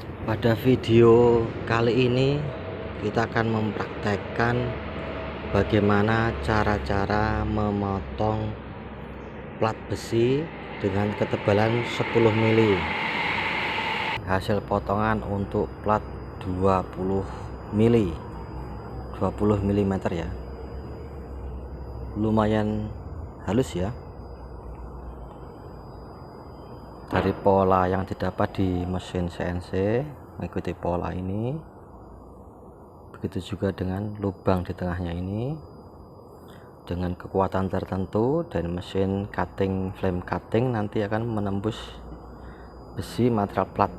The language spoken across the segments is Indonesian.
Pada video kali ini kita akan mempraktekkan bagaimana cara-cara memotong plat besi dengan ketebalan 10 mili. Hasil potongan untuk plat 20 mili, 20 mm ya. Lumayan halus ya. Dari pola yang didapat di mesin CNC mengikuti pola ini, begitu juga dengan lubang di tengahnya ini. Dengan kekuatan tertentu dan mesin cutting, flame cutting nanti akan menembus besi material plat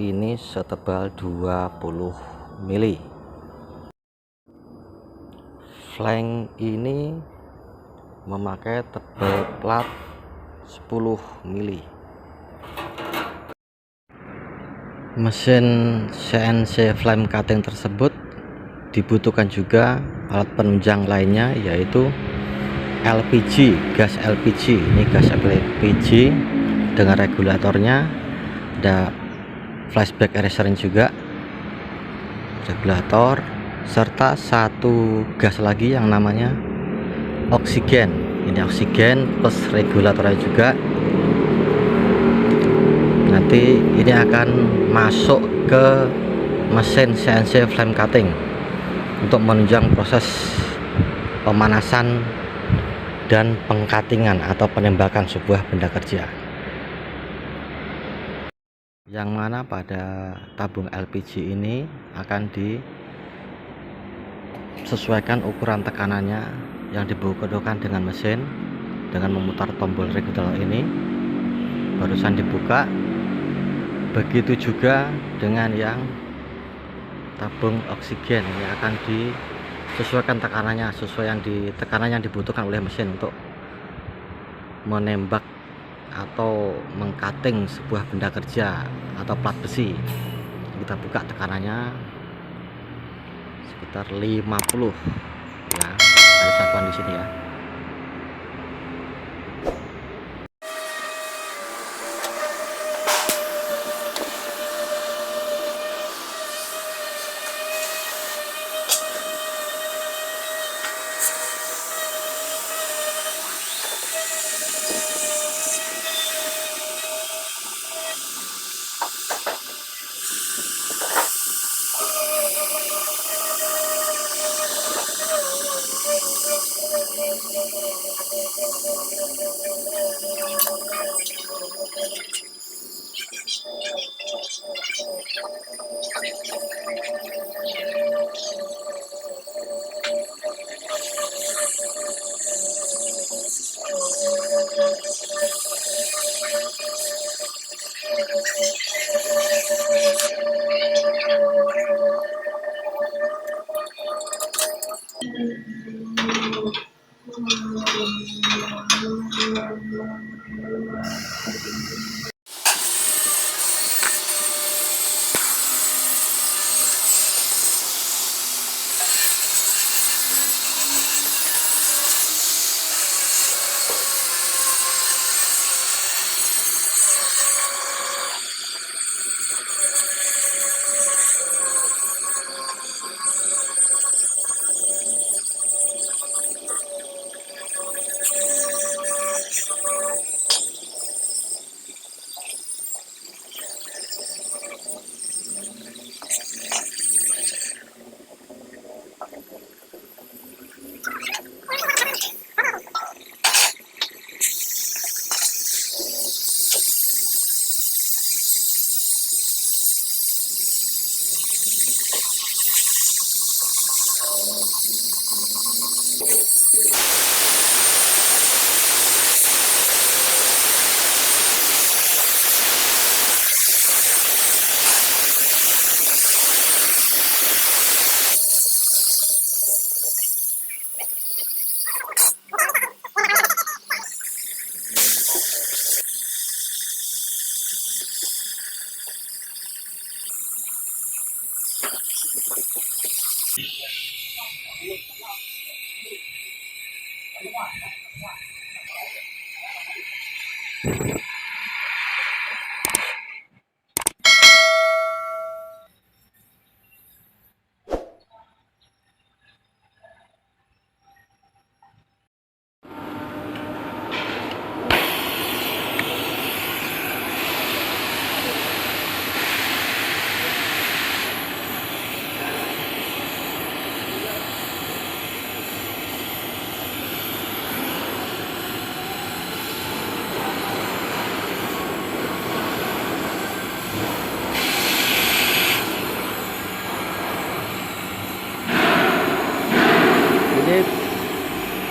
ini setebal 20 mili. Flank ini memakai tebal plat 10 mili. Mesin CNC flame cutting tersebut dibutuhkan juga alat penunjang lainnya, yaitu LPG, gas LPG. Ini gas LPG dengan regulatornya, ada flashback eraser juga, regulator, serta satu gas lagi yang namanya oksigen. Ini oksigen plus regulatornya juga. Nanti ini akan masuk ke mesin CNC flame cutting untuk menunjang proses pemanasan dan pengkatingan atau penembakan sebuah benda kerja, yang mana pada tabung LPG ini akan disesuaikan ukuran tekanannya yang dibutuhkan dengan mesin dengan memutar tombol regulator ini. Barusan dibuka. Begitu juga dengan yang tabung oksigen, ini akan disesuaikan tekanannya sesuai tekanan yang dibutuhkan oleh mesin untuk menembak atau mengcutting sebuah benda kerja atau plat besi. Kita buka tekanannya sekitar 50 ya, ada satuan di sini ya.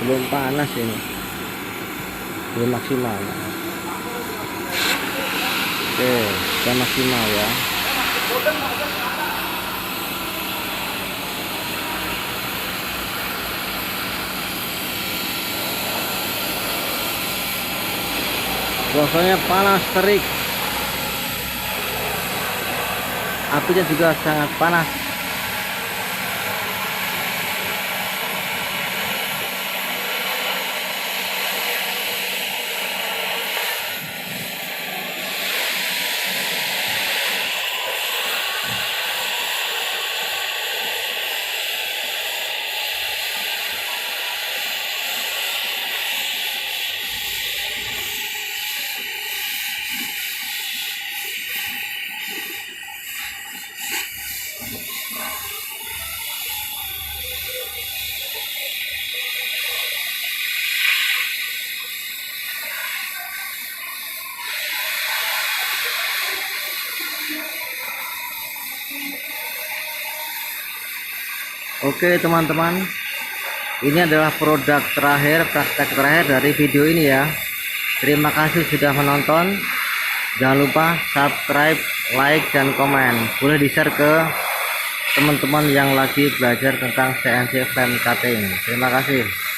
belum panas ini, belum maksimal. Oke, sudah maksimal ya. Rasanya panas terik, apinya juga sangat panas. Oke teman-teman, ini adalah produk terakhir, praktek terakhir dari video ini ya. Terima kasih sudah menonton. Jangan lupa subscribe, like, dan komen. Boleh di-share ke teman-teman yang lagi belajar tentang CNC frame cutting. Terima kasih.